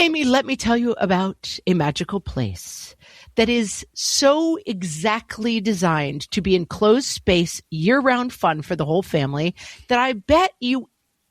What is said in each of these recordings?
Amy, let me tell you about a magical place that is so exactly designed to be enclosed space, year-round fun for the whole family that I bet you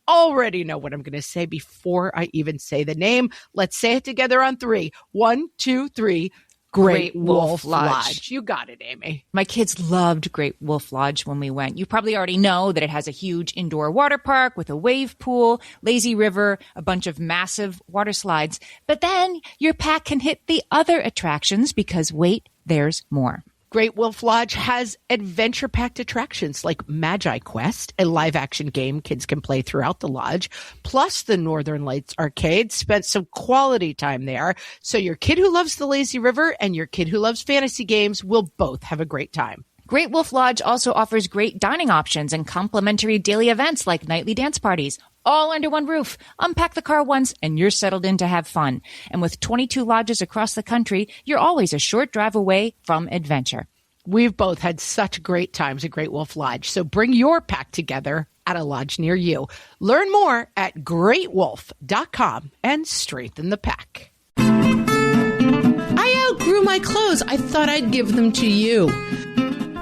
already know what I'm going to say before I even say the name. Let's say it together on 3. 1, 2, 3. Great Wolf Lodge. You got it, Amy. My kids loved Great Wolf Lodge when we went. You probably already know that it has a huge indoor water park with a wave pool, lazy river, a bunch of massive water slides. But then your pack can hit the other attractions because, wait, there's more. Great Wolf Lodge has adventure-packed attractions like Magi Quest, a live-action game kids can play throughout the lodge, plus the Northern Lights Arcade. Spent some quality time there, so your kid who loves the lazy river and your kid who loves fantasy games will both have a great time. Great Wolf Lodge also offers great dining options and complimentary daily events like nightly dance parties, all under one roof. Unpack the car once and you're settled in to have fun. And with 22 lodges across the country, you're always a short drive away from adventure. We've both had such great times at Great Wolf Lodge, so bring your pack together at a lodge near you. Learn more at greatwolf.com and strengthen the pack. I outgrew my clothes. I thought I'd give them to you.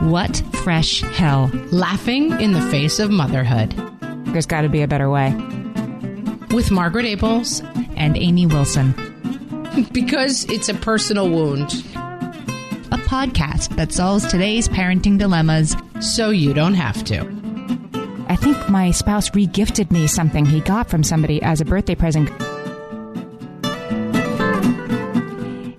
What fresh hell? Laughing in the face of motherhood. There's got to be a better way. With Margaret Abels And Amy Wilson. Because it's a personal wound. A podcast that solves today's parenting dilemmas So you don't have to. I think my spouse regifted me something he got from somebody as a birthday present.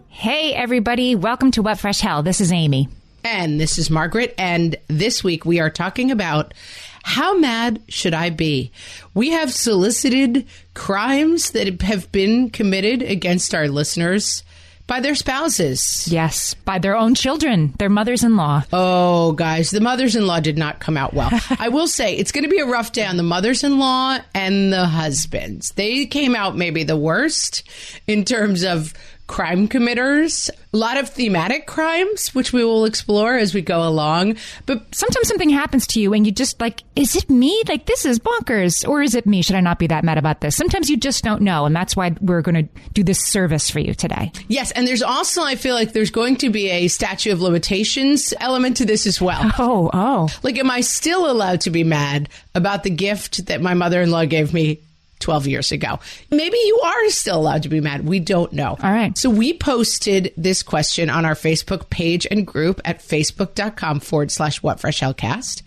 Hey, everybody. Welcome to What Fresh Hell. This is Amy. And this is Margaret, and this week we are talking about how mad should I be? We have solicited crimes that have been committed against our listeners by their spouses. Yes, by their own children, their mothers-in-law. Oh, guys, the mothers-in-law did not come out well. I will say it's going to be a rough day on the mothers-in-law and the husbands. They came out maybe the worst in terms of crime committers. A lot of thematic crimes, which we will explore as we go along. But sometimes something happens to you and you just like, is it me? Like, this is bonkers. Or is it me? Should I not be that mad about this? Sometimes you just don't know. And that's why we're going to do this service for you today. Yes. And there's also, I feel like there's going to be a statute of limitations element to this as well. Oh. Like, am I still allowed to be mad about the gift that my mother-in-law gave me 12 years ago? Maybe you are still allowed to be mad. We don't know. All right. So we posted this question on our Facebook page and group at facebook.com/whatfreshhellcast.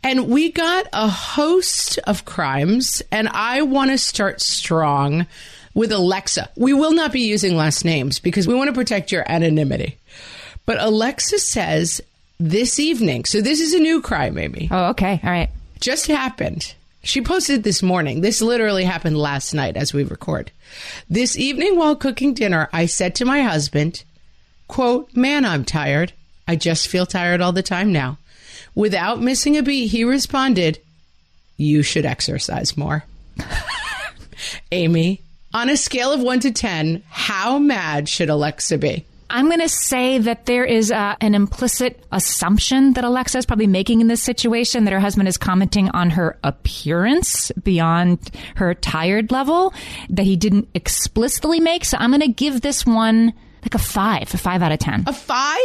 And we got a host of crimes, and I want to start strong with Alexa. We will not be using last names because we want to protect your anonymity. But Alexa says this evening, so this is a new crime, Amy. Oh, okay. All right. Just happened. She posted this morning. This literally happened last night as we record. This evening while cooking dinner, I said to my husband, quote, "Man, I'm tired. I just feel tired all the time now." Without missing a beat, he responded, "You should exercise more." Amy, on a scale of 1 to 10, how mad should Alexa be? I'm going to say that there is an implicit assumption that Alexa is probably making in this situation, that her husband is commenting on her appearance beyond her tired level that he didn't explicitly make. So I'm going to give this one like a 5 out of 10. A 5?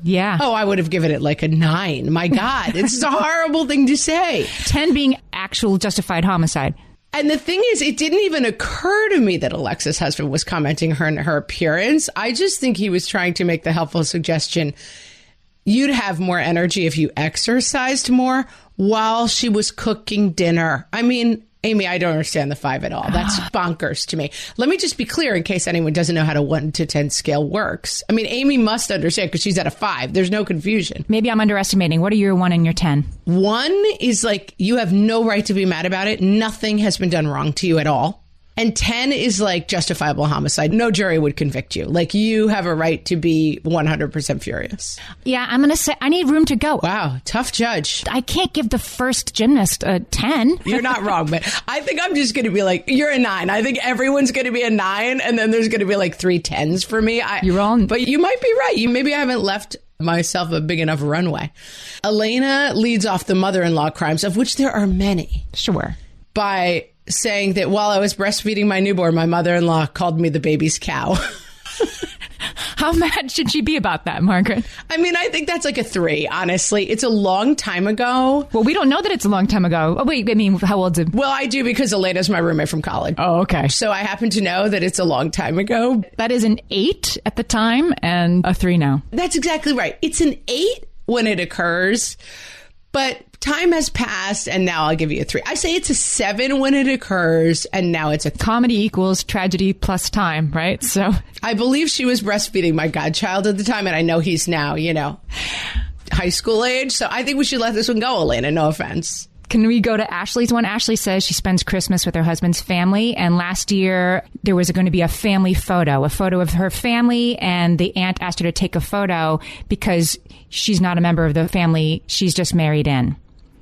Yeah. Oh, I would have given it like a 9. My God, it's a horrible thing to say. 10 being actual justified homicide. And the thing is, it didn't even occur to me that Alexa's husband was commenting on her appearance. I just think he was trying to make the helpful suggestion, you'd have more energy if you exercised more while she was cooking dinner. I mean, Amy, I don't understand the 5 at all. That's bonkers to me. Let me just be clear in case anyone doesn't know how a 1 to 10 scale works. I mean, Amy must understand because she's at a 5. There's no confusion. Maybe I'm underestimating. What are your 1 and your 10? 1 is like you have no right to be mad about it. Nothing has been done wrong to you at all. And 10 is like justifiable homicide. No jury would convict you. Like, you have a right to be 100% furious. Yeah, I'm going to say I need room to go. Wow, tough judge. I can't give the first gymnast a 10. You're not wrong, but I think I'm just going to be like, you're a 9. I think everyone's going to be a 9, and then there's going to be like 3 10s for me. You're wrong. But you might be right. Maybe I haven't left myself a big enough runway. Elena leads off the mother-in-law crimes, of which there are many. Sure. By saying that while I was breastfeeding my newborn, my mother-in-law called me the baby's cow. How mad should she be about that, Margaret? I mean, I think that's like a 3, honestly. It's a long time ago. Well, we don't know that it's a long time ago. Oh, wait, I mean, how old's it? Well, I do because Elena's my roommate from college. Oh, okay. So I happen to know that it's a long time ago. That is an 8 at the time and a 3 now. That's exactly right. It's an 8 when it occurs, but time has passed, and now I'll give you a 3. I say it's a 7 when it occurs, and now it's a 3. Comedy equals tragedy plus time, right? So I believe she was breastfeeding my godchild at the time, and I know he's now, high school age. So I think we should let this one go, Elena. No offense. Can we go to Ashley's one? Ashley says she spends Christmas with her husband's family. And last year, there was going to be a family photo, of her family. And the aunt asked her to take a photo because she's not a member of the family. She's just married in.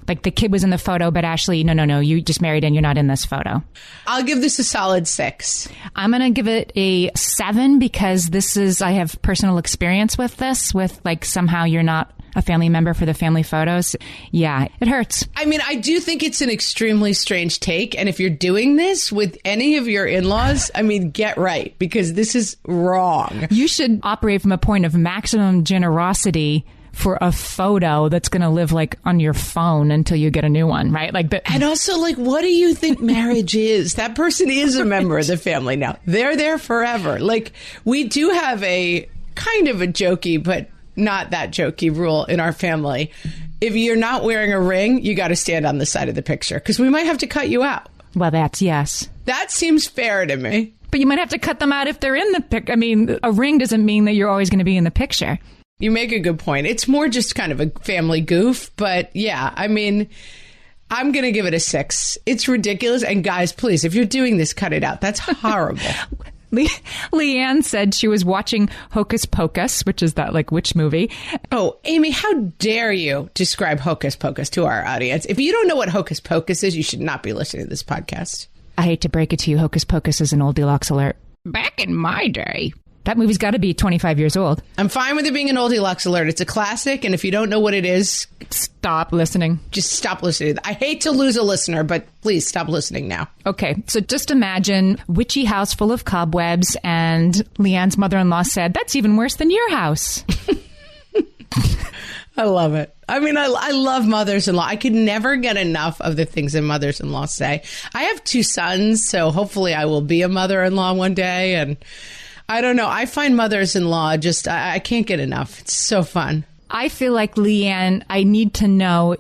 Like the kid was in the photo, but Ashley, no, you just married in. You're not in this photo. I'll give this a solid 6. I'm going to give it a 7 because I have personal experience with this, with like somehow you're not a family member for the family photos. Yeah, it hurts. I mean, I do think it's an extremely strange take. And if you're doing this with any of your in-laws, I mean, get right, because this is wrong. You should operate from a point of maximum generosity for a photo that's going to live like on your phone until you get a new one, right? And also, like, what do you think marriage is? That person is a member of the family now. They're there forever. Like, we do have a kind of a jokey, but not that jokey rule in our family. If you're not wearing a ring, you got to stand on the side of the picture because we might have to cut you out. Well, yes. That seems fair to me. But you might have to cut them out if they're in the pic. I mean, a ring doesn't mean that you're always going to be in the picture. You make a good point. It's more just kind of a family goof. But yeah, I mean, I'm going to give it a 6. It's ridiculous. And guys, please, if you're doing this, cut it out. That's horrible. Leanne said she was watching Hocus Pocus, which is that like witch movie. Oh, Amy, how dare you describe Hocus Pocus to our audience? If you don't know what Hocus Pocus is, you should not be listening to this podcast. I hate to break it to you. Hocus Pocus is an old deluxe alert. Back in my day. That movie's got to be 25 years old. I'm fine with it being an old deluxe alert. It's a classic, and if you don't know what it is, stop listening. Just stop listening. I hate to lose a listener, but please stop listening now. Okay, so just imagine witchy house full of cobwebs, and Leanne's mother-in-law said, "That's even worse than your house." I love it. I mean, I love mothers-in-law. I could never get enough of the things that mothers-in-law say. I have 2 sons, so hopefully I will be a mother-in-law one day, and I don't know. I find mothers-in-law just, I can't get enough. It's so fun. I feel like, Leanne, I need to know,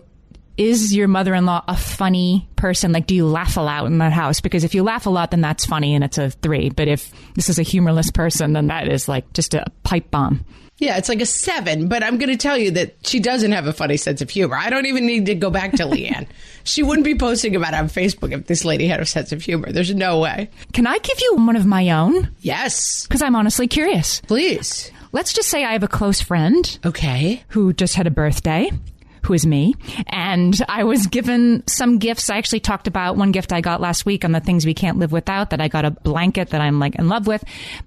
is your mother-in-law a funny person? Like, do you laugh a lot in that house? Because if you laugh a lot, then that's funny and it's a 3. But if this is a humorless person, then that is like just a pipe bomb. Yeah, it's like a 7, but I'm going to tell you that she doesn't have a funny sense of humor. I don't even need to go back to Leanne. She wouldn't be posting about it on Facebook if this lady had a sense of humor. There's no way. Can I give you one of my own? Yes. Because I'm honestly curious. Please. Let's just say I have a close friend. Okay. Who just had a birthday. Who is me. And I was given some gifts. I actually talked about one gift I got last week on the things we can't live without, that I got a blanket that I'm like in love with.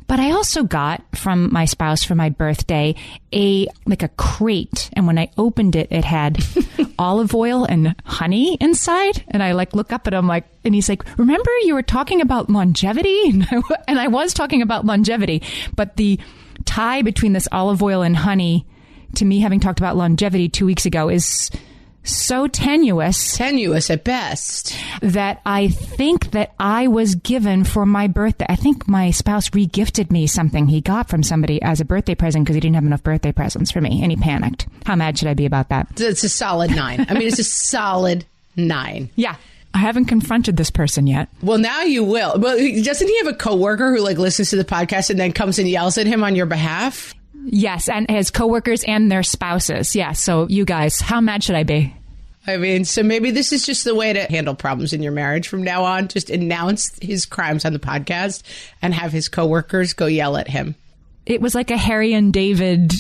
But I also got from my spouse for my birthday a crate. And when I opened it, it had olive oil and honey inside. And I look up at him and he's like, "Remember you were talking about longevity?" And I was talking about longevity, but the tie between this olive oil and honey to me having talked about longevity 2 weeks ago is so tenuous at best, that I think that I was given for my birthday. I think my spouse regifted me something he got from somebody as a birthday present because he didn't have enough birthday presents for me and he panicked. How mad should I be about that? It's a solid 9. I mean, it's a solid 9. Yeah. I haven't confronted this person yet. Well, now you will. Well, doesn't he have a coworker who listens to the podcast and then comes and yells at him on your behalf? Yes, and his coworkers and their spouses. Yeah, so you guys, how mad should I be? I mean, so maybe this is just the way to handle problems in your marriage from now on. Just announce his crimes on the podcast and have his coworkers go yell at him. It was like a Harry and David,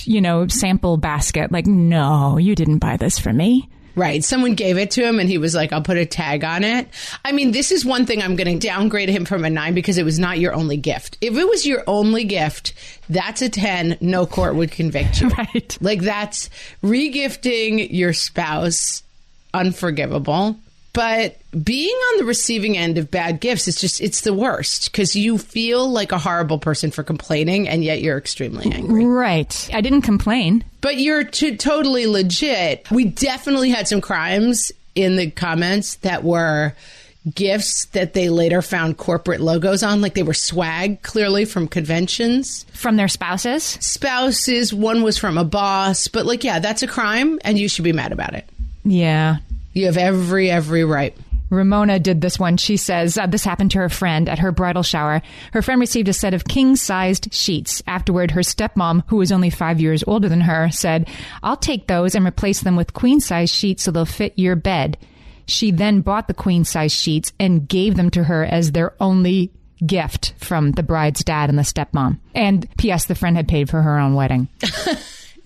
sample basket. Like, no, you didn't buy this for me. Right. Someone gave it to him and he was like, "I'll put a tag on it." I mean, this is one thing I'm going to downgrade him from a 9 because it was not your only gift. If it was your only gift, that's a 10. No court would convict you. Right. Like, that's regifting your spouse. Unforgivable. But being on the receiving end of bad gifts is it's the worst because you feel like a horrible person for complaining and yet you're extremely angry. Right. I didn't complain. But you're totally legit. We definitely had some crimes in the comments that were gifts that they later found corporate logos on, like they were swag, clearly from conventions. From their spouses? Spouses. One was from a boss. But like, yeah, that's a crime and you should be mad about it. Yeah. You have every right. Ramona did this one. She says this happened to her friend at her bridal shower. Her friend received a set of king-sized sheets. Afterward, her stepmom, who was only 5 years older than her, said, "I'll take those and replace them with queen-size sheets so they'll fit your bed." She then bought the queen-size sheets and gave them to her as their only gift from the bride's dad and the stepmom. And P.S., the friend had paid for her own wedding.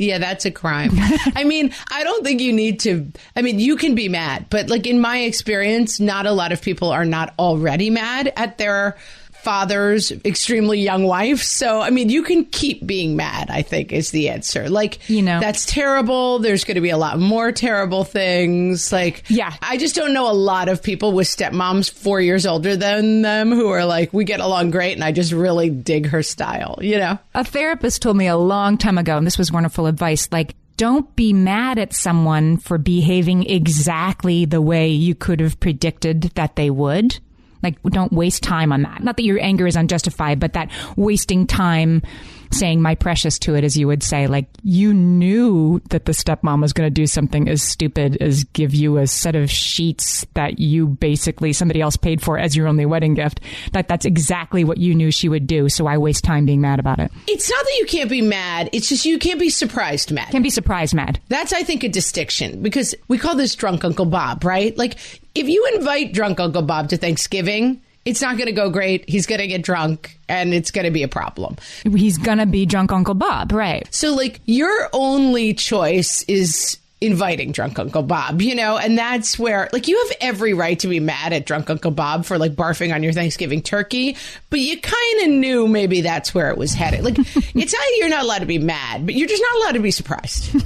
Yeah, that's a crime. I mean, I don't think you need to. I mean, you can be mad, but like in my experience, not a lot of people are not already mad at their father's extremely young wife. So, I mean, you can keep being mad, I think, is the answer. Like, that's terrible. There's going to be a lot more terrible things. Like, yeah, I just don't know a lot of people with stepmoms 4 years older than them who are like, we get along great and I just really dig her style, A therapist told me a long time ago, and this was wonderful advice, like, don't be mad at someone for behaving exactly the way you could have predicted that they would. Like, don't waste time on that. Not that your anger is unjustified, but that wasting time saying my precious to it, as you would say. Like, you knew that the stepmom was going to do something as stupid as give you a set of sheets that you basically somebody else paid for as your only wedding gift. That's exactly what you knew she would do. So I waste time being mad about it. It's not that you can't be mad. It's just you can't be surprised mad. Can't be surprised mad. That's, I think, a distinction because we call this drunk Uncle Bob, right? Like, if you invite drunk Uncle Bob to Thanksgiving, it's not going to go great. He's going to get drunk and it's going to be a problem. He's going to be drunk Uncle Bob, right? So like your only choice is inviting drunk Uncle Bob, and that's where like you have every right to be mad at drunk Uncle Bob for like barfing on your Thanksgiving turkey. But you kind of knew maybe that's where it was headed. Like it's not that you're not allowed to be mad, but you're just not allowed to be surprised.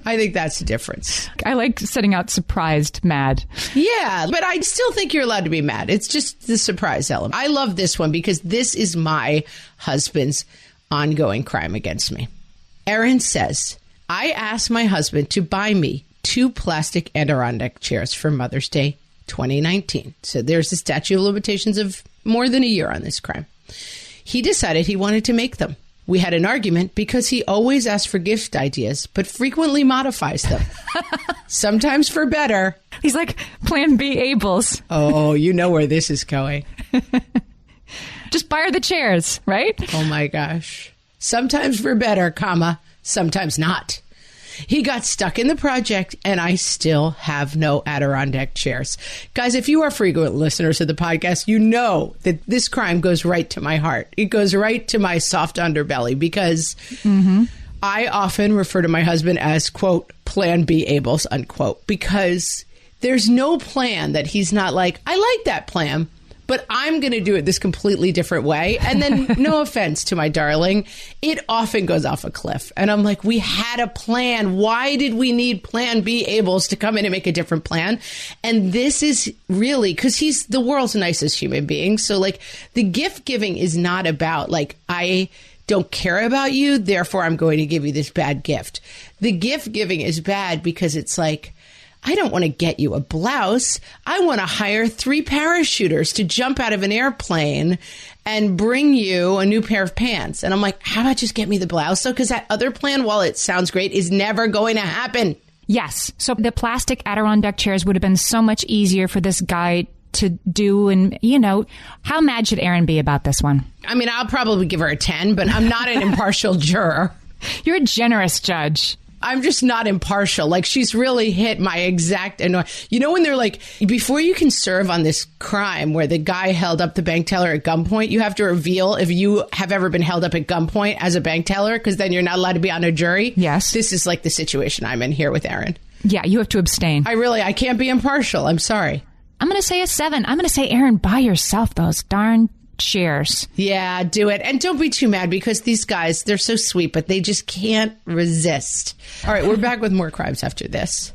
I think that's the difference. I like setting out surprised mad. Yeah, but I still think you're allowed to be mad. It's just the surprise element. I love this one because this is my husband's ongoing crime against me. Erin says, I asked my husband to buy me 2 plastic Adirondack chairs for Mother's Day 2019. So there's the statute of limitations of more than a year on this crime. He decided he wanted to make them. We had an argument because he always asks for gift ideas, but frequently modifies them. Sometimes for better. He's like Plan B Abels. Oh, you know where this is going. Just buy her the chairs, right? Oh my gosh. Sometimes for better, sometimes not. He got stuck in the project, and I still have no Adirondack chairs. Guys, if you are frequent listeners of the podcast, you know that this crime goes right to my heart. It goes right to my soft underbelly because I often refer to my husband as, quote, Plan B Abels, unquote, because there's no plan that he's not like, I like that plan, but I'm going to do it this completely different way. And then, no offense to my darling, it often goes off a cliff. And I'm like, we had a plan. Why did we need Plan B Abels to come in and make a different plan? And this is really, because he's the world's nicest human being. So like the gift giving is not about like, I don't care about you, therefore I'm going to give you this bad gift. The gift giving is bad because it's like, I don't want to get you a blouse. I want to hire 3 parachuters to jump out of an airplane and bring you a new pair of pants. And I'm like, how about just get me the blouse? So, because that other plan, while it sounds great, is never going to happen. Yes. So the plastic Adirondack chairs would have been so much easier for this guy to do. And, how mad should Erin be about this one? I mean, I'll probably give her a 10, but I'm not an impartial juror. You're a generous judge. I'm just not impartial. Like, she's really hit my exact annoy. When they're like, before you can serve on this crime where the guy held up the bank teller at gunpoint, you have to reveal if you have ever been held up at gunpoint as a bank teller, because then you're not allowed to be on a jury. Yes. This is like the situation I'm in here with Erin. Yeah, you have to abstain. I can't be impartial. I'm sorry. I'm going to say a 7. I'm going to say, Erin, buy yourself those darn chairs. Yeah, do it. And don't be too mad because these guys, they're so sweet, but they just can't resist. All right, we're back with more crimes after this.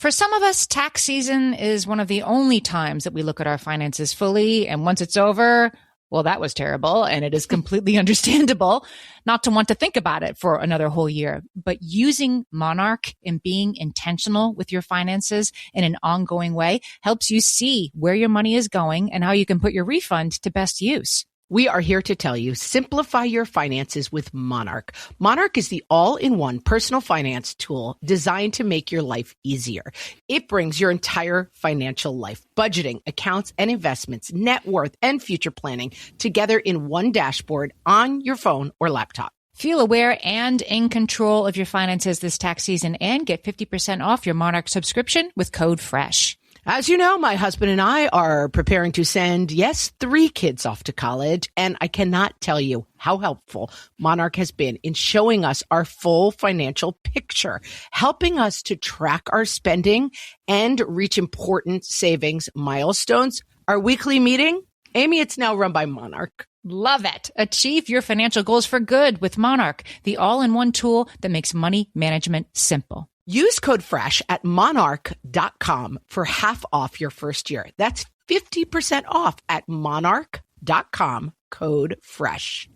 For some of us, tax season is one of the only times that we look at our finances fully. And once it's over, well, that was terrible. And it is completely understandable not to want to think about it for another whole year. But using Monarch and being intentional with your finances in an ongoing way helps you see where your money is going and how you can put your refund to best use. We are here to tell you, simplify your finances with Monarch. Monarch is the all-in-one personal finance tool designed to make your life easier. It brings your entire financial life, budgeting, accounts and investments, net worth, and future planning together in one dashboard on your phone or laptop. Feel aware and in control of your finances this tax season and get 50% off your Monarch subscription with code FRESH. As you know, my husband and I are preparing to send, 3 kids off to college, and I cannot tell you how helpful Monarch has been in showing us our full financial picture, helping us to track our spending and reach important savings milestones. Our weekly meeting, Amy, it's now run by Monarch. Love it. Achieve your financial goals for good with Monarch, the all-in-one tool that makes money management simple. Use code FRESH at monarch.com for half off your first year. That's 50% off at monarch.com, code FRESH.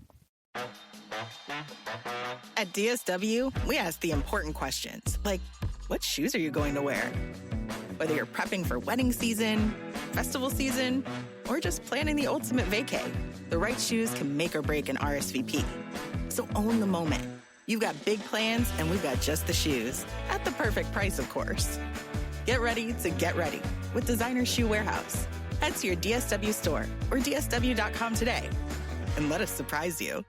At DSW, we ask the important questions, like what shoes are you going to wear? Whether you're prepping for wedding season, festival season, or just planning the ultimate vacay, the right shoes can make or break an RSVP. So own the moment. You've got big plans, and we've got just the shoes. At the perfect price, of course. Get ready to get ready with Designer Shoe Warehouse. Head to your DSW store or DSW.com today and let us surprise you.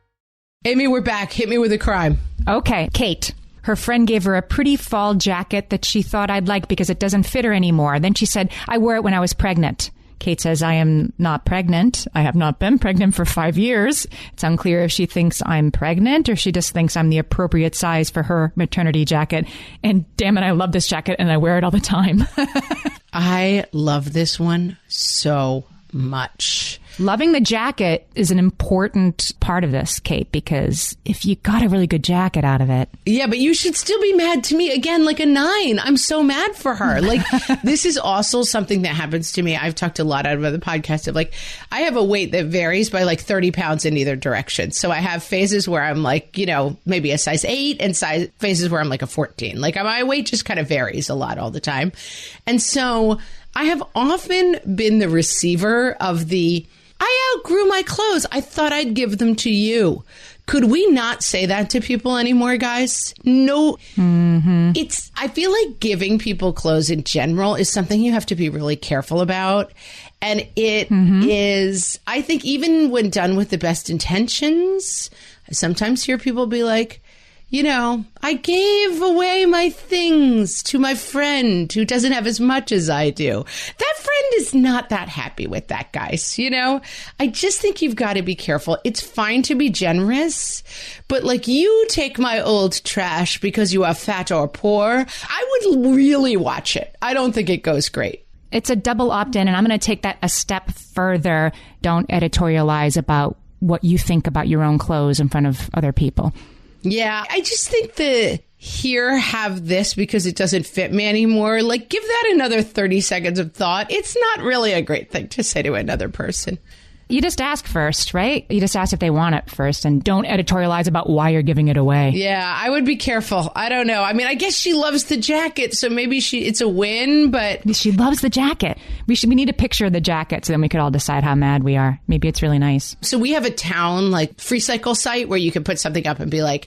Amy, we're back. Hit me with a crime. Okay, Kate. Her friend gave her a pretty fall jacket that she thought I'd like because it doesn't fit her anymore. Then she said, I wore it when I was pregnant. Kate says, I am not pregnant. I have not been pregnant for 5 years. It's unclear if she thinks I'm pregnant or she just thinks I'm the appropriate size for her maternity jacket. And damn it, I love this jacket and I wear it all the time. I love this one so much. Loving the jacket is an important part of this, Kate, because if you got a really good jacket out of it. Yeah, but you should still be mad to me again, like a 9. I'm so mad for her. Like, this is also something that happens to me. I've talked a lot out of the podcast of like, I have a weight that varies by like 30 pounds in either direction. So I have phases where I'm like, maybe a size 8 and phases where I'm like a 14. Like my weight just kind of varies a lot all the time. And so I have often been the receiver of I outgrew my clothes. I thought I'd give them to you. Could we not say that to people anymore, guys? No. Mm-hmm. I feel like giving people clothes in general is something you have to be really careful about. And it is, I think even when done with the best intentions, I sometimes hear people be like, I gave away my things to my friend who doesn't have as much as I do. That friend is not that happy with that, guys. I just think you've got to be careful. It's fine to be generous, but like you take my old trash because you are fat or poor, I would really watch it. I don't think it goes great. It's a double opt-in, and I'm going to take that a step further. Don't editorialize about what you think about your own clothes in front of other people. Yeah, I just think have this because it doesn't fit me anymore. Like, give that another 30 seconds of thought. It's not really a great thing to say to another person. You just ask first, right? You just ask if they want it first and don't editorialize about why you're giving it away. Yeah, I would be careful. I don't know. I mean, I guess she loves the jacket, so maybe it's a win, but... She loves the jacket. We need a picture of the jacket so then we could all decide how mad we are. Maybe it's really nice. So we have a town, like, free cycle site where you can put something up and be like,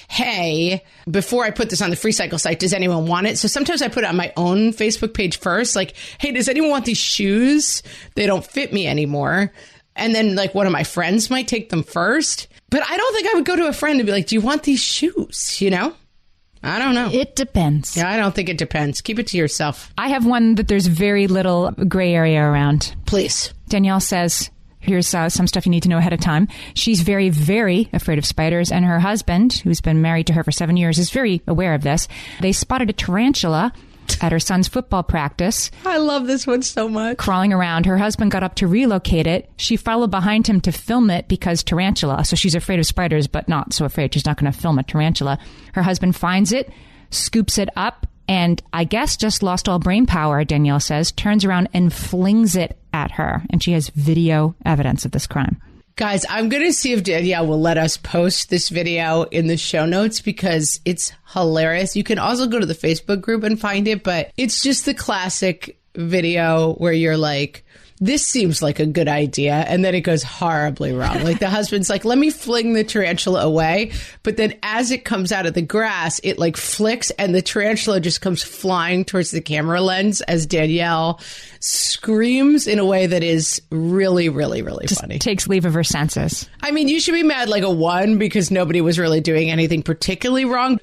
hey, before I put this on the free cycle site, does anyone want it? So sometimes I put it on my own Facebook page first, like, hey, does anyone want these shoes? They don't fit me anymore. And then, like, one of my friends might take them first. But I don't think I would go to a friend and be like, do you want these shoes? I don't know. It depends. Yeah, I don't think it depends. Keep it to yourself. I have one that there's very little gray area around. Please. Danielle says, here's some stuff you need to know ahead of time. She's very, very afraid of spiders. And her husband, who's been married to her for 7 years, is very aware of this. They spotted a tarantula at her son's football practice. I love this one so much. Crawling around. Her husband got up to relocate it. She followed behind him to film it because tarantula. So she's afraid of spiders, but not so afraid. She's not going to film a tarantula. Her husband finds it, scoops it up, and I guess just lost all brain power, Danielle says, turns around and flings it at her. And she has video evidence of this crime. Guys, I'm going to see if Danielle will let us post this video in the show notes because it's hilarious. You can also go to the Facebook group and find it, but it's just the classic video where you're like, this seems like a good idea. And then it goes horribly wrong. Like the husband's like, let me fling the tarantula away. But then as it comes out of the grass, it like flicks and the tarantula just comes flying towards the camera lens as Danielle screams in a way that is really, really, really funny. Takes leave of her senses. I mean, you should be mad like a 1 because nobody was really doing anything particularly wrong.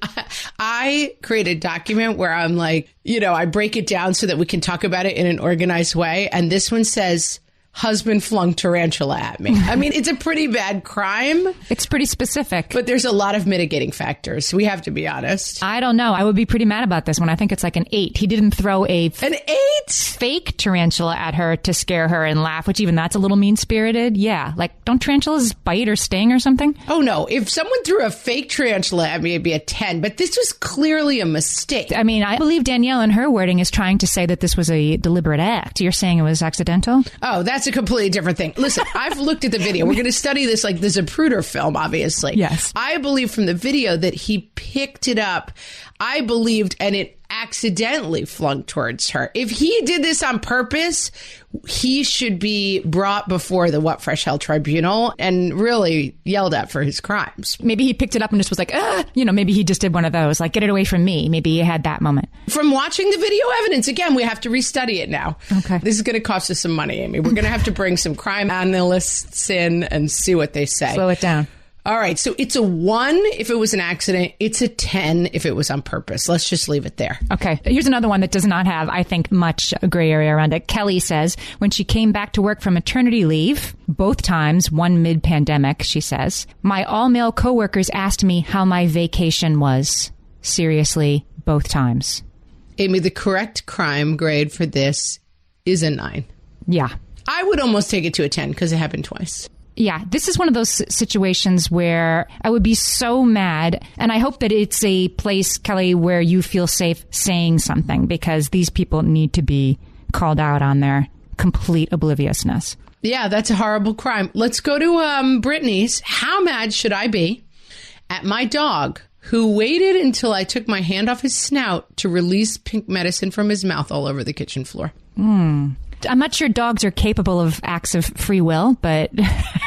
I create a document where I'm like, I break it down so that we can talk about it in an organized way. And this one says, husband flung tarantula at me. I mean, it's a pretty bad crime. It's pretty specific. But there's a lot of mitigating factors. We have to be honest. I don't know. I would be pretty mad about this one. I think it's like an 8. He didn't throw an 8 fake tarantula at her to scare her and laugh, which even that's a little mean-spirited. Yeah. Like, don't tarantulas bite or sting or something? Oh, no. If someone threw a fake tarantula at me, it'd be a 10. But this was clearly a mistake. I mean, I believe Danielle in her wording is trying to say that this was a deliberate act. You're saying it was accidental? Oh, that's a completely different thing. Listen, I've looked at the video. We're going to study this like the Zapruder film, obviously. Yes. I believe from the video that he picked it up. I believed, and it accidentally flung towards her. If he did this on purpose, he should be brought before the What Fresh Hell Tribunal and really yelled at for his crimes. Maybe he picked it up and just was like, maybe he just did one of those, like, get it away from me. Maybe he had that moment. From watching the video evidence, again, we have to restudy it now. Okay. This is going to cost us some money, Amy. We're going to have to bring some crime analysts in and see what they say. Slow it down. All right, so it's a 1 if it was an accident. It's a 10 if it was on purpose. Let's just leave it there. Okay. Here's another one that does not have, I think, much gray area around it. Kelly says when she came back to work from maternity leave, both times, one mid-pandemic, she says, my all-male coworkers asked me how my vacation was. Seriously, both times. Amy, the correct crime grade for this is a 9. Yeah. I would almost take it to a 10 because it happened twice. Yeah, this is one of those situations where I would be so mad. And I hope that it's a place, Kelly, where you feel safe saying something because these people need to be called out on their complete obliviousness. Yeah, that's a horrible crime. Let's go to Brittany's. How mad should I be at my dog who waited until I took my hand off his snout to release pink medicine from his mouth all over the kitchen floor? I'm not sure dogs are capable of acts of free will, but...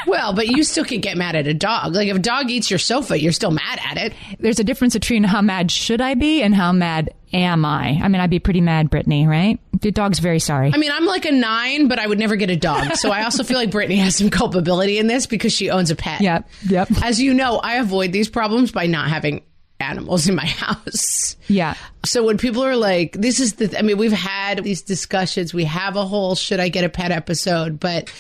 Well, but you still can get mad at a dog. Like, if a dog eats your sofa, you're still mad at it. There's a difference between how mad should I be and how mad am I? I mean, I'd be pretty mad, Brittany, right? The dog's very sorry. I mean, I'm like a 9, but I would never get a dog. So I also feel like Brittany has some culpability in this because she owns a pet. Yep. As you know, I avoid these problems by not having animals in my house. Yeah. So when people are like, this is we've had these discussions. We have a whole should I get a pet episode, but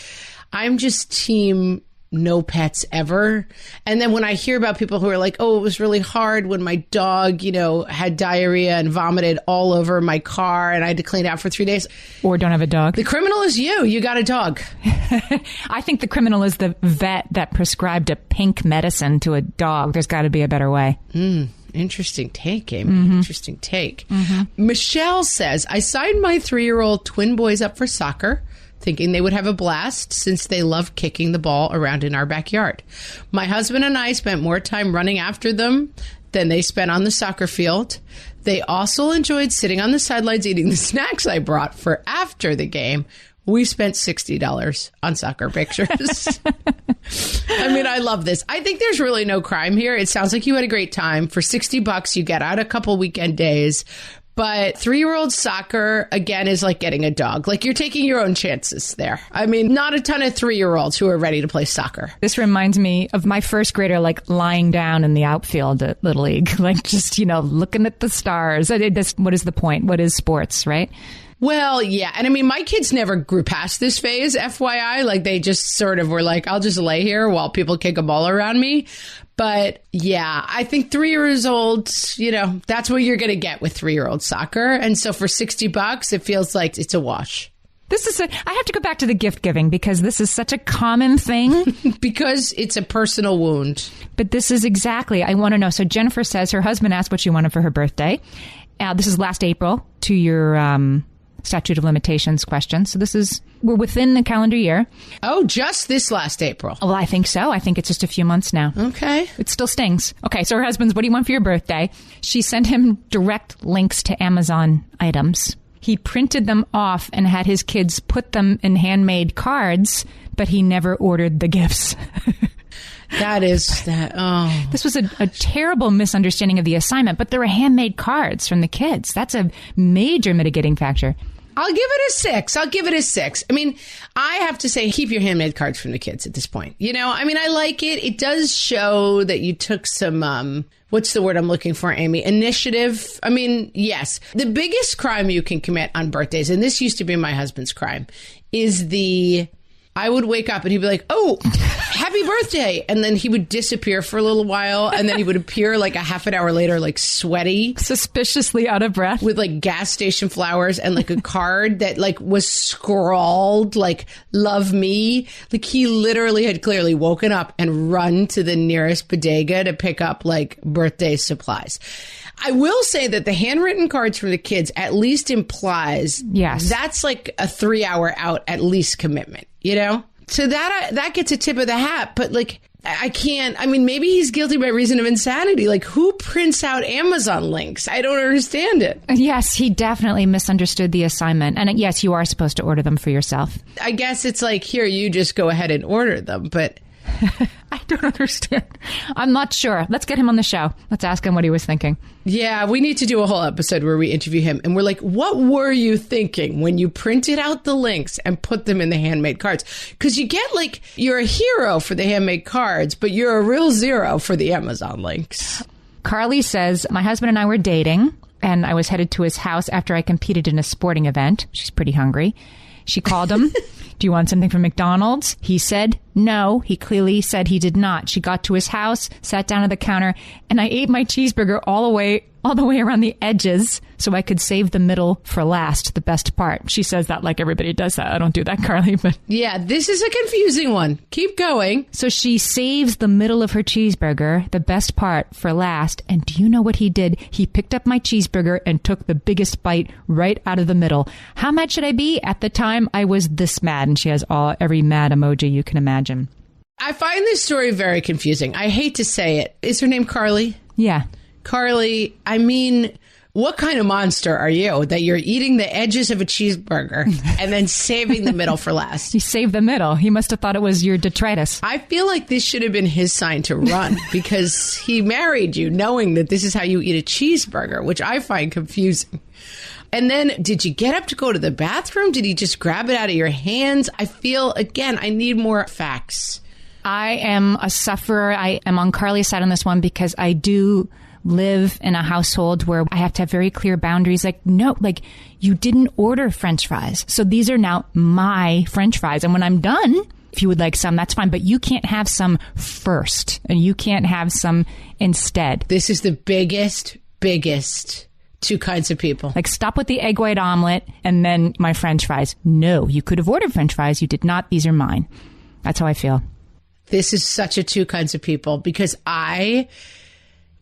I'm just team no pets ever. And then when I hear about people who are like, oh, it was really hard when my dog, had diarrhea and vomited all over my car and I had to clean it out for 3 days. Or don't have a dog. The criminal is you. You got a dog. I think the criminal is the vet that prescribed a pink medicine to a dog. There's got to be a better way. Interesting take, Amy. Interesting take. Michelle says, I signed my 3-year-old twin boys up for soccer, thinking they would have a blast since they love kicking the ball around in our backyard. My husband and I spent more time running after them than they spent on the soccer field. They also enjoyed sitting on the sidelines eating the snacks I brought for after the game. We spent $60 on soccer pictures. I mean, I love this. I think there's really no crime here. It sounds like you had a great time. For $60, you get out a couple weekend days. But 3-year-old soccer, again, is like getting a dog. Like, you're taking your own chances there. I mean, not a ton of 3-year-olds who are ready to play soccer. This reminds me of my first grader, like, lying down in the outfield at Little League. Like, just, looking at the stars. What is the point? What is sports, right? Well, yeah. And I mean, my kids never grew past this phase, FYI. Like, they just sort of were like, I'll just lay here while people kick a ball around me. But yeah, I think 3 years old, that's what you're going to get with 3-year-old soccer. And so for $60, it feels like it's a wash. I have to go back to the gift giving because this is such a common thing. Because it's a personal wound. But this is exactly, I want to know. So Jennifer says her husband asked what she wanted for her birthday. This is last April to your statute of limitations question. So we're within the calendar year. Oh, just this last April. Well, I think so. I think it's just a few months now. Okay. It still stings. Okay, so her husband's, what do you want for your birthday? She sent him direct links to Amazon items. He printed them off and had his kids put them in handmade cards, but he never ordered the gifts. This was a terrible misunderstanding of the assignment, but there were handmade cards from the kids. That's a major mitigating factor. I'll give it a 6. I mean, I have to say, keep your handmade cards from the kids at this point. You know, I mean, I like it. It does show that you took some, what's the word I'm looking for, Amy? Initiative. I mean, yes. The biggest crime you can commit on birthdays, and this used to be my husband's crime, is I would wake up and he'd be like, oh, happy birthday. And then he would disappear for a little while. And then he would appear like a half an hour later, like sweaty. Suspiciously out of breath. With like gas station flowers and like a card that like was scrawled like, love me. Like he literally had clearly woken up and run to the nearest bodega to pick up like birthday supplies. I will say that the handwritten cards for the kids at least implies that's like a 3-hour out at least commitment, you know? So that gets a tip of the hat. But like, I mean, maybe he's guilty by reason of insanity. Like, who prints out Amazon links? I don't understand it. Yes, he definitely misunderstood the assignment. And yes, you are supposed to order them for yourself. I guess it's like, here, you just go ahead and order them. But I don't understand. I'm not sure. Let's get him on the show. Let's ask him what he was thinking. Yeah, we need to do a whole episode where we interview him. And we're like, what were you thinking when you printed out the links and put them in the handmade cards? Because you get like, you're a hero for the handmade cards, but you're a real zero for the Amazon links. Carly says, my husband and I were dating, and I was headed to his house after I competed in a sporting event. She's pretty hungry. She called him. Do you want something from McDonald's? He said no. He clearly said he did not. She got to his house, sat down at the counter, and I ate my cheeseburger all the way around the edges so I could save the middle for last, the best part. She says that like everybody does that. I don't do that, Carly. But yeah, this is a confusing one. Keep going. So she saves the middle of her cheeseburger, the best part, for last. And do you know what he did? He picked up my cheeseburger and took the biggest bite right out of the middle. How mad should I be? At the time, I was this mad. And she has every mad emoji you can imagine. I find this story very confusing. I hate to say it. Is her name Carly? Yeah. Carly, I mean, what kind of monster are you that you're eating the edges of a cheeseburger and then saving the middle for last? He saved the middle. He must have thought it was your detritus. I feel like this should have been his sign to run because he married you knowing that this is how you eat a cheeseburger, which I find confusing. And then did you get up to go to the bathroom? Did he just grab it out of your hands? I feel, again, I need more facts. I am a sufferer. I am on Carly's side on this one because I do live in a household where I have to have very clear boundaries. Like, no, like you didn't order French fries. So these are now my French fries. And when I'm done, if you would like some, that's fine. But you can't have some first and you can't have some instead. This is the biggest two kinds of people. Like, stop with the egg white omelet and then my French fries. No, you could have ordered French fries. You did not. These are mine. That's how I feel. This is such a two kinds of people because I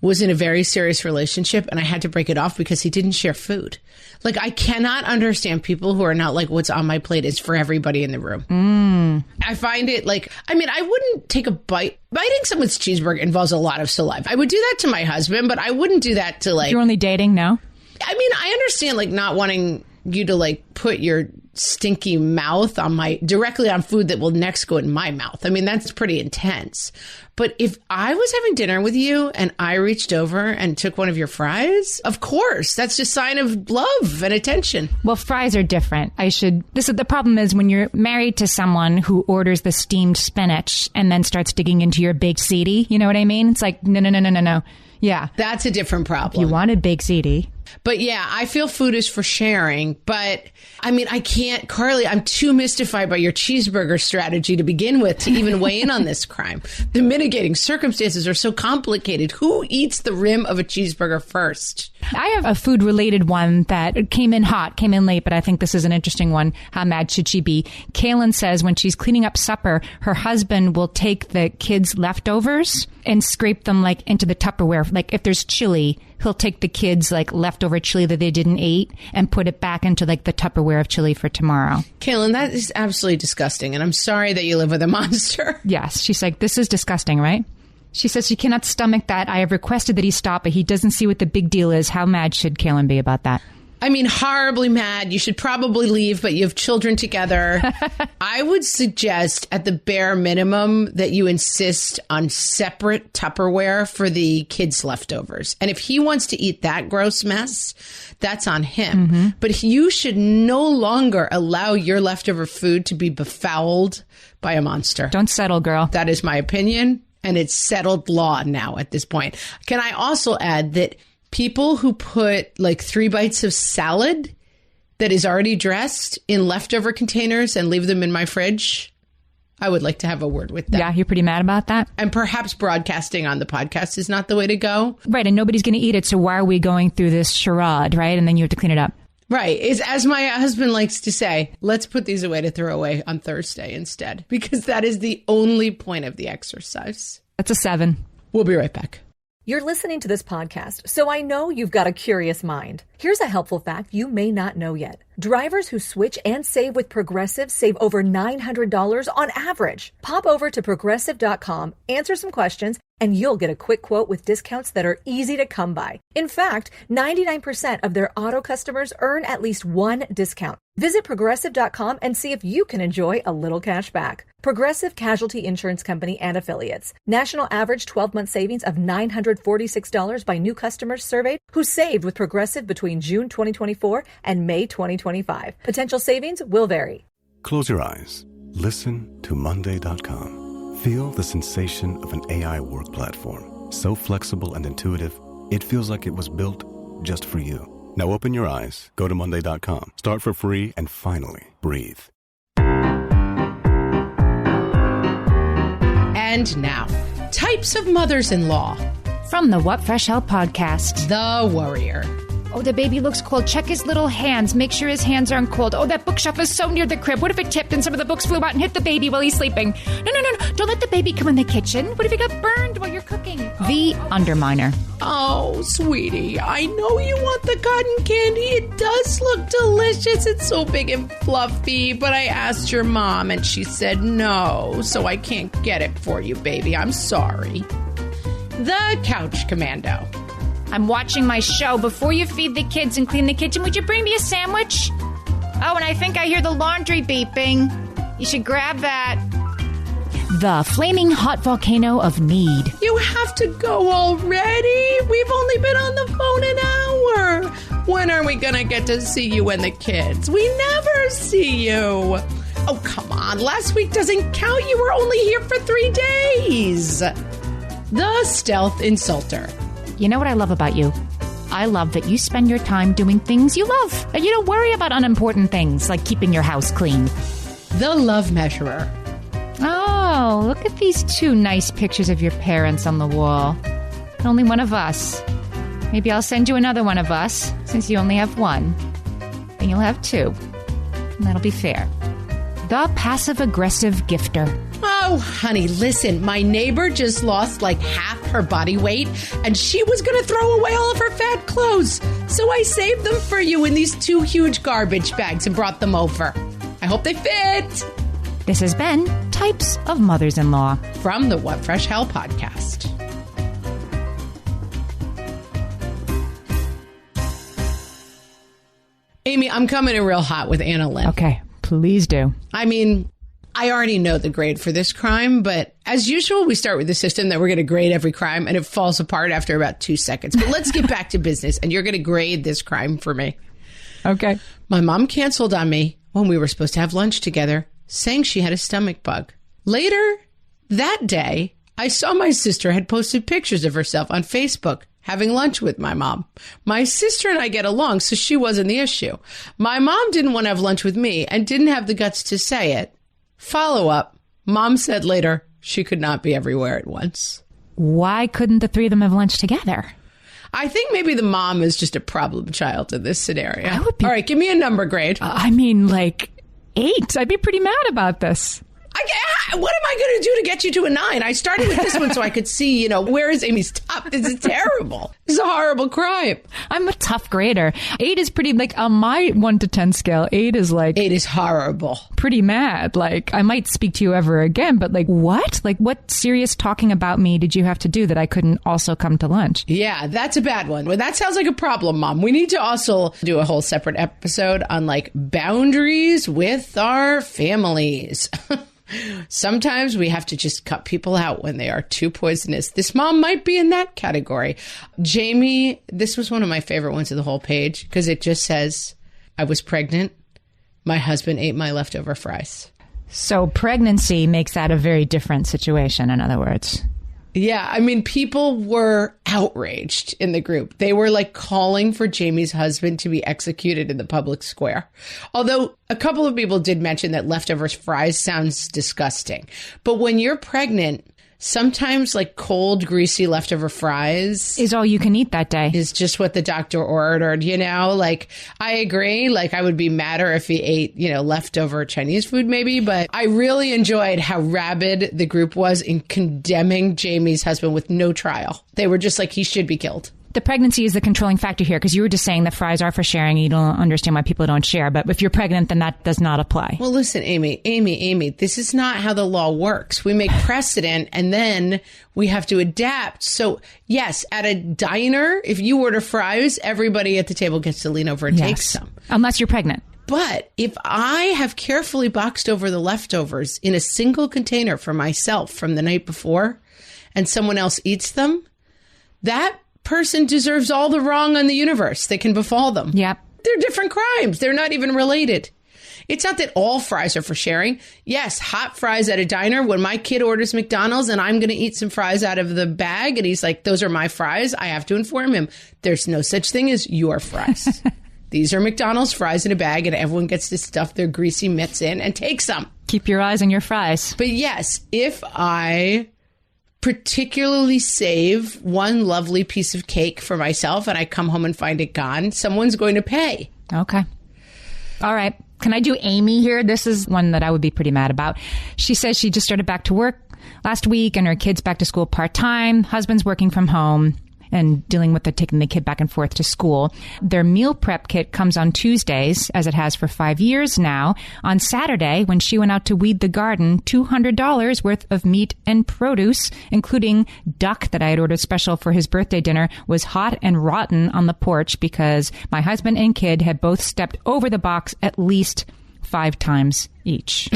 was in a very serious relationship and I had to break it off because he didn't share food. Like, I cannot understand people who are not like, what's on my plate is for everybody in the room. I find it like, I mean, I wouldn't take a bite. Biting someone's cheeseburger involves a lot of saliva. I would do that to my husband, but I wouldn't do that to like... You're only dating now? I mean, I understand like not wanting you to like put your stinky mouth directly on food that will next go in my mouth. I mean, that's pretty intense. But if I was having dinner with you and I reached over and took one of your fries, of course, that's just a sign of love and attention. Well, fries are different. The problem is when you're married to someone who orders the steamed spinach and then starts digging into your baked ziti, you know what I mean? It's like, no. Yeah. That's a different problem. You wanted baked ziti. But yeah, I feel food is for sharing. But I mean, I can't, Carly, I'm too mystified by your cheeseburger strategy to begin with to even weigh in on this crime. The mitigating circumstances are so complicated. Who eats the rim of a cheeseburger first? I have a food-related one that came in hot, came in late, but I think this is an interesting one. How mad should she be? Kaylin says when she's cleaning up supper, her husband will take the kids' leftovers and scrape them like into the Tupperware. Like if there's chili, he'll take the kids' like leftover chili that they didn't eat and put it back into like the Tupperware of chili for tomorrow. Kaylin, that is absolutely disgusting. And I'm sorry that you live with a monster. Yes. She's like, this is disgusting, right? She says she cannot stomach that. I have requested that he stop, but he doesn't see what the big deal is. How mad should Kaylin be about that? I mean, horribly mad. You should probably leave, but you have children together. I would suggest at the bare minimum that you insist on separate Tupperware for the kids' leftovers. And if he wants to eat that gross mess, that's on him. Mm-hmm. But you should no longer allow your leftover food to be befouled by a monster. Don't settle, girl. That is my opinion. And it's settled law now at this point. Can I also add that people who put like 3 bites of salad that is already dressed in leftover containers and leave them in my fridge, I would like to have a word with them. Yeah, you're pretty mad about that? And perhaps broadcasting on the podcast is not the way to go. Right, and nobody's going to eat it, so why are we going through this charade, right? And then you have to clean it up. Right. As my husband likes to say, let's put these away to throw away on Thursday instead, because that is the only point of the exercise. That's a 7. We'll be right back. You're listening to this podcast, so I know you've got a curious mind. Here's a helpful fact you may not know yet. Drivers who switch and save with Progressive save over $900 on average. Pop over to Progressive.com, answer some questions, and you'll get a quick quote with discounts that are easy to come by. In fact, 99% of their auto customers earn at least one discount. Visit Progressive.com and see if you can enjoy a little cash back. Progressive Casualty Insurance Company and Affiliates. National average 12-month savings of $946 by new customers surveyed who saved with Progressive between June 2024 and May 2025. Potential savings will vary. Close your eyes. Listen to Monday.com. Feel the sensation of an AI work platform. So flexible and intuitive, it feels like it was built just for you. Now open your eyes, go to Monday.com, start for free, and finally breathe. And now, types of mothers-in-law. From the What Fresh Hell podcast. The Worrier. Oh, the baby looks cold. Check his little hands. Make sure his hands aren't cold. Oh, that bookshelf is so near the crib. What if it tipped and some of the books flew out and hit the baby while he's sleeping? No. Don't let the baby come in the kitchen. What if he got burned while you're cooking? The Underminer. Oh, sweetie, I know you want the cotton candy. It does look delicious. It's so big and fluffy. But I asked your mom and she said no, so I can't get it for you, baby. I'm sorry. The Couch Commando. I'm watching my show. Before you feed the kids and clean the kitchen, would you bring me a sandwich? Oh, and I think I hear the laundry beeping. You should grab that. The Flaming Hot Volcano of Need. You have to go already? We've only been on the phone an hour. When are we going to get to see you and the kids? We never see you. Oh, come on. Last week doesn't count. You were only here for 3 days. The Stealth Insulter. You know what I love about you? I love that you spend your time doing things you love. And you don't worry about unimportant things like keeping your house clean. The Love Measurer. Oh, look at these 2 nice pictures of your parents on the wall. Only one of us. Maybe I'll send you another one of us, since you only have one. Then you'll have 2. And that'll be fair. The Passive-Aggressive Gifter. Oh, honey, listen, my neighbor just lost like half her body weight, and she was going to throw away all of her fat clothes. So I saved them for you in these 2 huge garbage bags and brought them over. I hope they fit. This has been Types of Mothers-in-Law. From the What Fresh Hell podcast. Amy, I'm coming in real hot with Anna Lynn. Okay, please do. I mean, I already know the grade for this crime, but as usual, we start with the system that we're going to grade every crime, and it falls apart after about 2 seconds. But let's get back to business, and you're going to grade this crime for me. Okay. My mom canceled on me when we were supposed to have lunch together, saying she had a stomach bug. Later that day, I saw my sister had posted pictures of herself on Facebook having lunch with my mom. My sister and I get along, so she wasn't the issue. My mom didn't want to have lunch with me and didn't have the guts to say it. Follow up. Mom said later she could not be everywhere at once. Why couldn't the 3 of them have lunch together? I think maybe the mom is just a problem child in this scenario. I would be, all right, give me a number grade. I mean, like 8. I'd be pretty mad about this. What am I going to do to get you to a 9? I started with this one so I could see, where is Amy's top? This is terrible. This is a horrible crime. I'm a tough grader. 8 is pretty, like, on my 1 to 10 scale, 8 is like... 8 is horrible. Pretty mad. Like, I might speak to you ever again, but like, what? Like, what serious talking about me did you have to do that I couldn't also come to lunch? Yeah, that's a bad one. Well, that sounds like a problem, Mom. We need to also do a whole separate episode on, like, boundaries with our families. Sometimes we have to just cut people out when they are too poisonous. This mom might be in that category. Jamie, this was one of my favorite ones of the whole page because it just says, I was pregnant. My husband ate my leftover fries. So pregnancy makes that a very different situation, in other words. Yeah, I mean, people were outraged in the group. They were like calling for Jamie's husband to be executed in the public square. Although a couple of people did mention that leftover fries sounds disgusting. But when you're pregnant, sometimes like cold, greasy leftover fries is all you can eat that day. Is just what the doctor ordered, Like, I agree. Like, I would be madder if he ate, leftover Chinese food maybe. But I really enjoyed how rabid the group was in condemning Jamie's husband with no trial. They were just like, he should be killed. The pregnancy is the controlling factor here, because you were just saying that fries are for sharing. You don't understand why people don't share. But if you're pregnant, then that does not apply. Well, listen, Amy, this is not how the law works. We make precedent and then we have to adapt. So, yes, at a diner, if you order fries, everybody at the table gets to lean over and take some. Unless you're pregnant. But if I have carefully boxed over the leftovers in a single container for myself from the night before and someone else eats them, that person deserves all the wrong on the universe that can befall them. Yep. They're different crimes. They're not even related. It's not that all fries are for sharing. Yes, hot fries at a diner. When my kid orders McDonald's and I'm going to eat some fries out of the bag and he's like, those are my fries, I have to inform him, there's no such thing as your fries. These are McDonald's fries in a bag and everyone gets to stuff their greasy mitts in and take some. Keep your eyes on your fries. But yes, if I particularly save one lovely piece of cake for myself and I come home and find it gone, someone's going to pay. Okay. All right. Can I do Amy here? This is one that I would be pretty mad about. She says she just started back to work last week and her kid's back to school part-time. Husband's working from home and dealing with taking the kid back and forth to school. Their meal prep kit comes on Tuesdays, as it has for 5 years now. On Saturday, when she went out to weed the garden, $200 worth of meat and produce, including duck that I had ordered special for his birthday dinner, was hot and rotten on the porch because my husband and kid had both stepped over the box at least 5 times each.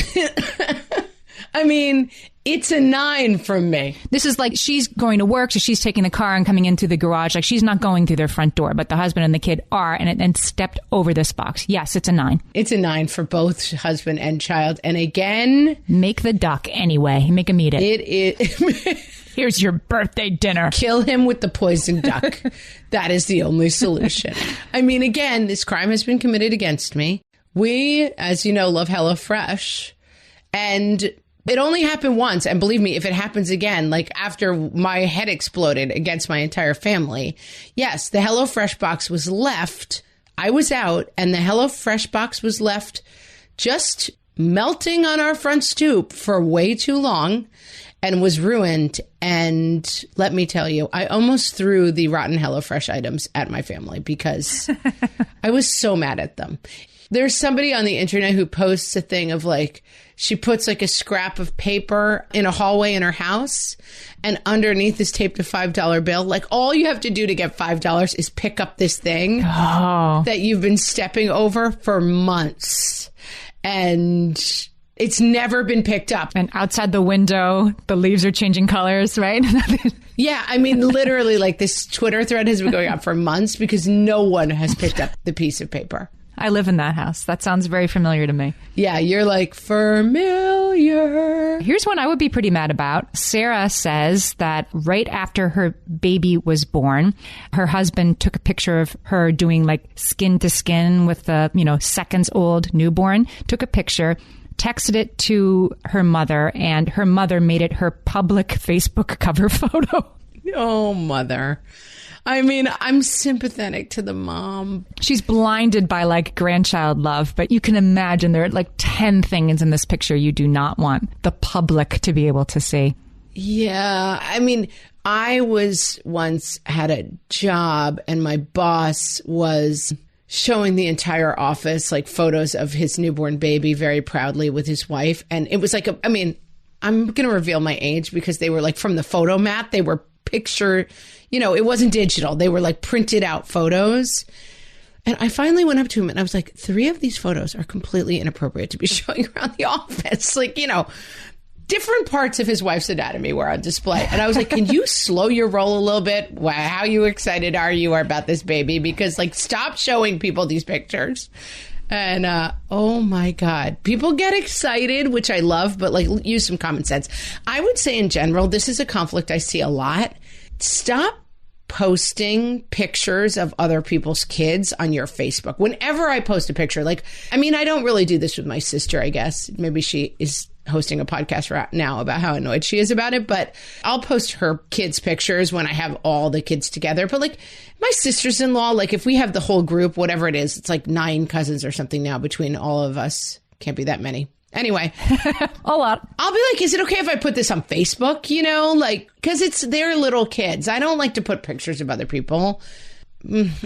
I mean, it's a 9 from me. This is like she's going to work, so she's taking the car and coming into the garage. Like, she's not going through their front door, but the husband and the kid are, and stepped over this box. Yes, it's a 9. It's a 9 for both husband and child. And again, make the duck anyway. Make him eat it. It is. Here's your birthday dinner. Kill him with the poisoned duck. That is the only solution. I mean, again, this crime has been committed against me. We, as you know, love HelloFresh. And it only happened once. And believe me, if it happens again, like after my head exploded against my entire family, yes, the HelloFresh box was left. I was out and the HelloFresh box was left just melting on our front stoop for way too long and was ruined. And let me tell you, I almost threw the rotten HelloFresh items at my family because I was so mad at them. There's somebody on the internet who posts a thing of like, she puts like a scrap of paper in a hallway in her house and underneath is taped a $5 bill. Like, all you have to do to get $5 is pick up this thing that you've been stepping over for months. And it's never been picked up. And outside the window, the leaves are changing colors, right? Yeah, I mean, literally, like, this Twitter thread has been going on for months because no one has picked up the piece of paper. I live in that house. That sounds very familiar to me. Yeah, you're like, familiar. Here's one I would be pretty mad about. Sarah says that right after her baby was born, her husband took a picture of her doing like skin to skin with the, seconds old newborn, took a picture, texted it to her mother, and her mother made it her public Facebook cover photo. Oh, mother. I mean, I'm sympathetic to the mom. She's blinded by like grandchild love, but you can imagine there are like 10 things in this picture you do not want the public to be able to see. Yeah. I mean, I once had a job and my boss was showing the entire office like photos of his newborn baby very proudly with his wife. And it was like, I'm going to reveal my age because they were like from the photo mat. They were picture, it wasn't digital. They were like printed out photos. And I finally went up to him and I was like, 3 of these photos are completely inappropriate to be showing around the office. Like, different parts of his wife's anatomy were on display. And I was like, can you slow your roll a little bit? Wow, how excited are you about this baby? Because like, stop showing people these pictures. And oh my God, people get excited, which I love, but like use some common sense. I would say in general, this is a conflict I see a lot. Stop posting pictures of other people's kids on your Facebook. Whenever I post a picture, I don't really do this with my sister, I guess. Maybe she is hosting a podcast right now about how annoyed she is about it, but I'll post her kids' pictures when I have all the kids together. But like my sisters-in-law, like if we have the whole group, whatever it is, it's like 9 cousins or something now between all of us. Can't be that many. Anyway, a lot. I'll be like, is it okay if I put this on Facebook? Because it's their little kids. I don't like to put pictures of other people.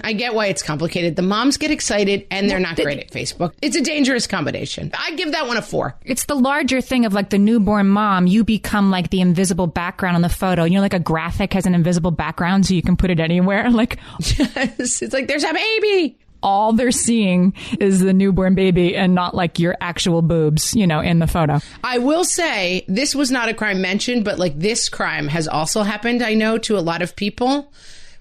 I get why it's complicated. The moms get excited and they're not great at Facebook. It's a dangerous combination. I give that one a 4. It's the larger thing of like the newborn mom. You become like the invisible background on the photo. Like a graphic has an invisible background so you can put it anywhere. Like, yes, it's like there's a baby. All they're seeing is the newborn baby and not like your actual boobs, in the photo. I will say this was not a crime mentioned, but like this crime has also happened, I know, to a lot of people.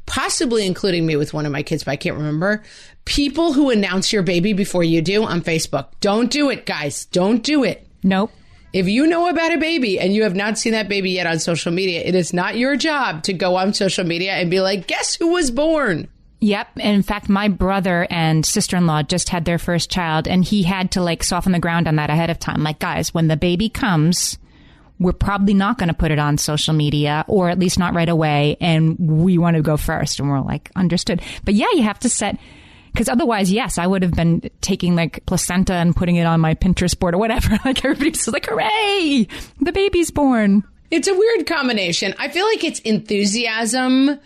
Possibly including me with one of my kids, but I can't remember. People who announce your baby before you do on Facebook. Don't do it, guys. Don't do it. Nope. If you know about a baby and you have not seen that baby yet on social media, it is not your job to go on social media and be like, guess who was born? Yep. In fact, my brother and sister-in-law just had their first child and he had to like soften the ground on that ahead of time. Like, guys, when the baby comes, we're probably not going to put it on social media, or at least not right away. And we want to go first. And we're like, understood. But yeah, you have to set, because otherwise, yes, I would have been taking like placenta and putting it on my Pinterest board or whatever. Like everybody's like, hooray, the baby's born. It's a weird combination. I feel like it's enthusiasm,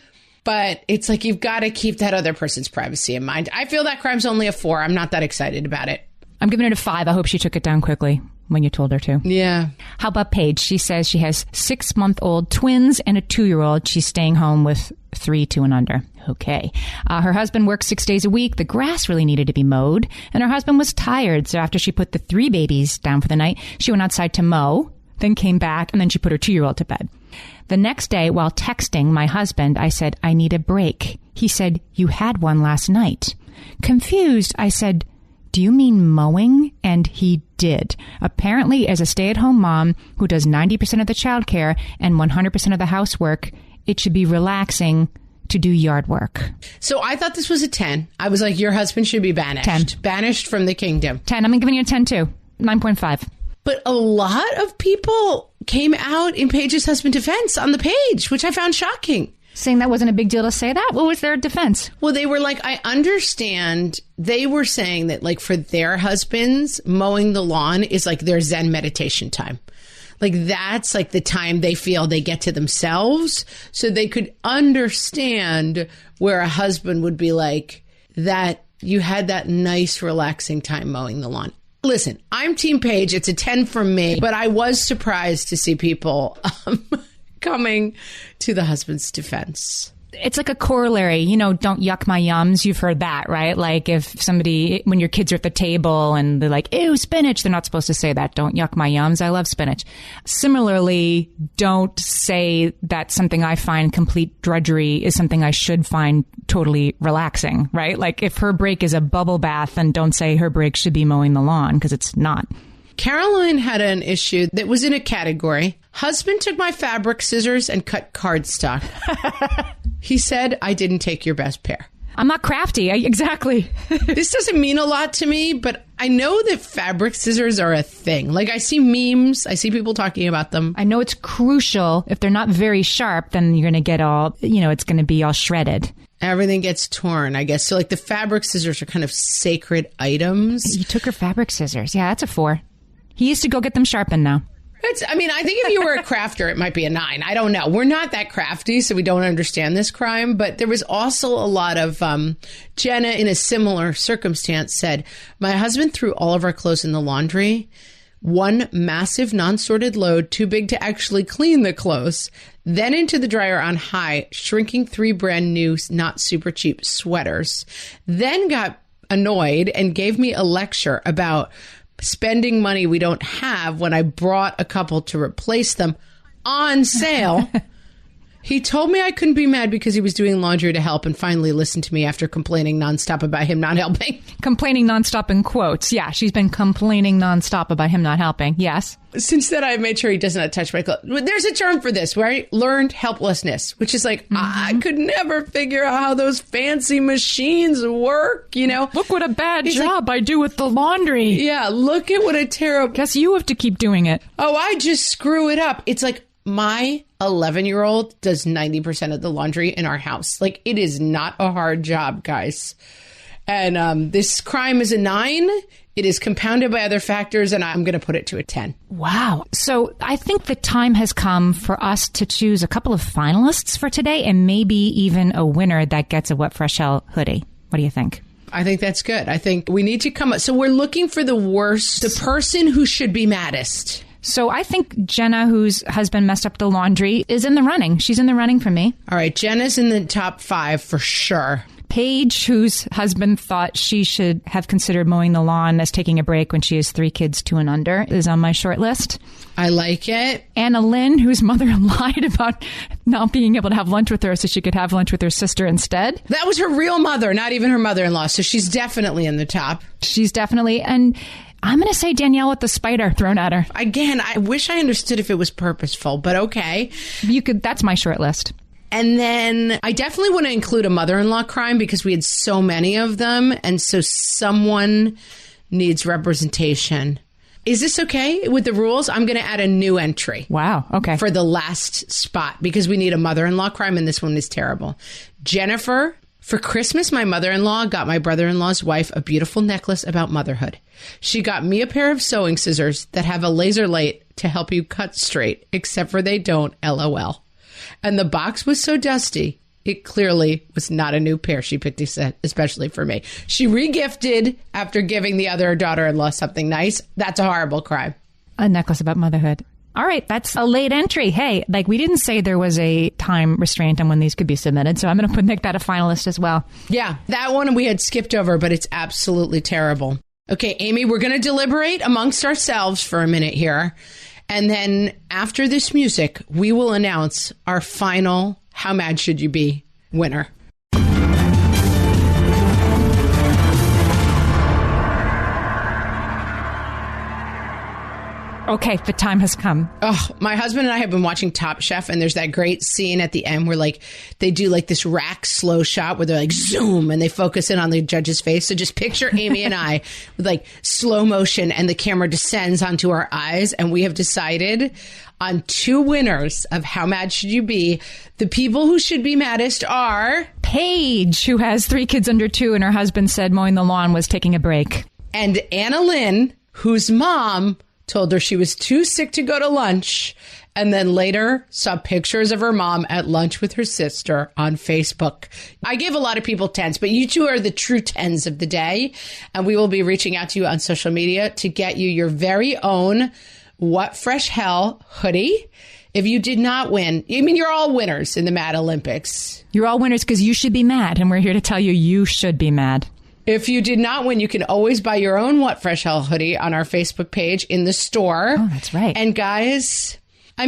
but it's like you've got to keep that other person's privacy in mind. I feel that crime's only a 4. I'm not that excited about it. I'm giving it a 5. I hope she took it down quickly when you told her to. Yeah. How about Paige? She says she has 6-month-old twins and a 2-year-old. She's staying home with 3, 2 and under. Okay. Her husband works 6 days a week. The grass really needed to be mowed, and her husband was tired. So after she put the 3 babies down for the night, she went outside to mow, then came back, and then she put her 2-year-old to bed. The next day, while texting my husband, I said, I need a break. He said, you had one last night. Confused, I said, do you mean mowing? And he did. Apparently, as a stay-at-home mom who does 90% of the childcare and 100% of the housework, it should be relaxing to do yard work. So I thought this was a 10. I was like, your husband should be banished. 10. Banished from the kingdom. 10. I'm giving you a 10 too. 9.5. But a lot of people came out in Paige's husband's defense on the page, which I found shocking. Saying that wasn't a big deal to say that? What was their defense? Well, they were like, I understand. They were saying that like for their husbands, mowing the lawn is like their Zen meditation time. Like that's like the time they feel they get to themselves. So they could understand where a husband would be like that. You had that nice, relaxing time mowing the lawn. Listen, I'm Team Paige. It's a 10 from me, but I was surprised to see people coming to the husband's defense. It's like a corollary, don't yuck my yums. You've heard that, right? Like if somebody, when your kids are at the table and they're like, ew, spinach, they're not supposed to say that. Don't yuck my yums. I love spinach. Similarly, don't say that something I find complete drudgery is something I should find totally relaxing, right? Like if her break is a bubble bath, then don't say her break should be mowing the lawn because it's not. Caroline had an issue that was in a category. Husband took my fabric scissors and cut cardstock. He said, I didn't take your best pair. I'm not crafty. Exactly. This doesn't mean a lot to me, but I know that fabric scissors are a thing. Like, I see memes. I see people talking about them. I know it's crucial. If they're not very sharp, then you're going to get all, it's going to be all shredded. Everything gets torn, I guess. So, like, the fabric scissors are kind of sacred items. You took her fabric scissors. Yeah, that's a 4. He used to go get them sharpened now. I think if you were a crafter, it might be a 9. I don't know. We're not that crafty, so we don't understand this crime. But there was also a lot of Jenna, in a similar circumstance, said, my husband threw all of our clothes in the laundry. One massive non-sorted load, too big to actually clean the clothes. Then into the dryer on high, shrinking 3 brand new, not super cheap sweaters. Then got annoyed and gave me a lecture about spending money we don't have when I brought a couple to replace them on sale. He told me I couldn't be mad because he was doing laundry to help and finally listened to me after complaining nonstop about him not helping. Complaining nonstop in quotes. Yeah, she's been complaining nonstop about him not helping. Yes. Since then, I've made sure he does not touch my clothes. There's a term for this, right? Learned helplessness, which is like, I could never figure out how those fancy machines work, Look what a bad job I do with the laundry. Yeah, look at what a terrible... Guess you have to keep doing it. Oh, I just screw it up. It's like, my 11-year-old does 90% of the laundry in our house. Like, it is not a hard job, guys. And this crime is a 9. It is compounded by other factors, and I'm going to put it to a 10. Wow. So I think the time has come for us to choose a couple of finalists for today and maybe even a winner that gets a What Fresh Hell hoodie. What do you think? I think that's good. I think we need to come up. So we're looking for the worst, the person who should be maddest. So I think Jenna, whose husband messed up the laundry, is in the running. She's in the running for me. All right. Jenna's in the top 5 for sure. Paige, whose husband thought she should have considered mowing the lawn as taking a break when she has 3 kids 2 and under, is on my short list. I like it. Anna Lynn, whose mother lied about not being able to have lunch with her so she could have lunch with her sister instead. That was her real mother, not even her mother-in-law. So she's definitely in the top. She's definitely... And I'm going to say Danielle with the spider thrown at her. Again, I wish I understood if it was purposeful, but okay. That's my short list. And then I definitely want to include a mother-in-law crime because we had so many of them. And so someone needs representation. Is this okay with the rules? I'm going to add a new entry. Wow. Okay. For the last spot because we need a mother-in-law crime and this one is terrible. Jennifer, for Christmas, my mother-in-law got my brother-in-law's wife a beautiful necklace about motherhood. She got me a pair of sewing scissors that have a laser light to help you cut straight, except for they don't, LOL. And the box was so dusty, it clearly was not a new pair she picked, especially for me. She regifted after giving the other daughter-in-law something nice. That's a horrible crime. A necklace about motherhood. All right, that's a late entry. Hey, we didn't say there was a time restraint on when these could be submitted, so I'm going to make that a finalist as well. Yeah, that one we had skipped over, but it's absolutely terrible. Okay, Amy, we're going to deliberate amongst ourselves for a minute here. And then after this music, we will announce our final How Mad Should You Be winner. Okay, the time has come. Oh, my husband and I have been watching Top Chef, and there's that great scene at the end where they do this rack slow shot where they're zoom and they focus in on the judge's face. So just picture Amy and I with slow motion and the camera descends onto our eyes. And we have decided on 2 winners of How Mad Should You Be. The people who should be maddest are Paige, who has 3 kids under 2 and her husband said mowing the lawn was taking a break. And Anna Lynn, whose mom told her she was too sick to go to lunch, and then later saw pictures of her mom at lunch with her sister on Facebook. I gave a lot of people 10s, but you 2 are the true 10s of the day, and we will be reaching out to you on social media to get you your very own What Fresh Hell hoodie. If you did not win, you're all winners in the Mad Olympics. You're all winners because you should be mad, and we're here to tell you you should be mad. If you did not win, you can always buy your own What Fresh Hell hoodie on our Facebook page in the store. Oh, that's right. And guys, I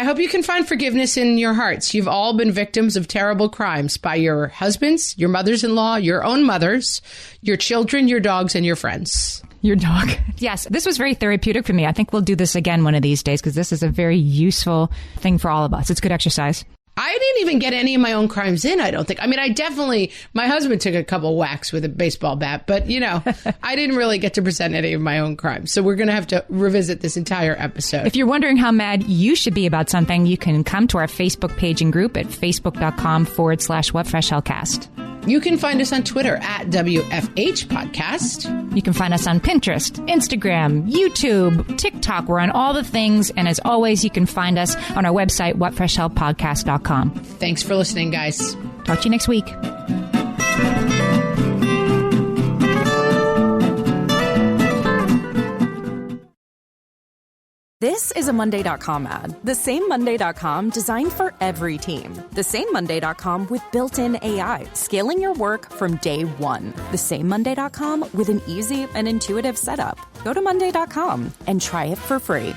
hope you can find forgiveness in your hearts. You've all been victims of terrible crimes by your husbands, your mothers-in-law, your own mothers, your children, your dogs, and your friends. Your dog. Yes, this was very therapeutic for me. I think we'll do this again one of these days because this is a very useful thing for all of us. It's good exercise. I didn't even get any of my own crimes in, I don't think. I mean, my husband took a couple whacks with a baseball bat, but, I didn't really get to present any of my own crimes. So we're going to have to revisit this entire episode. If you're wondering how mad you should be about something, you can come to our Facebook page and group at facebook.com/whatfreshhellcast. You can find us on Twitter at WFH Podcast. You can find us on Pinterest, Instagram, YouTube, TikTok. We're on all the things. And as always, you can find us on our website, whatfreshhellpodcast.com. Thanks for listening, guys. Talk to you next week. This is a Monday.com ad. The same Monday.com designed for every team. The same Monday.com with built-in AI, scaling your work from day one. The same Monday.com with an easy and intuitive setup. Go to Monday.com and try it for free.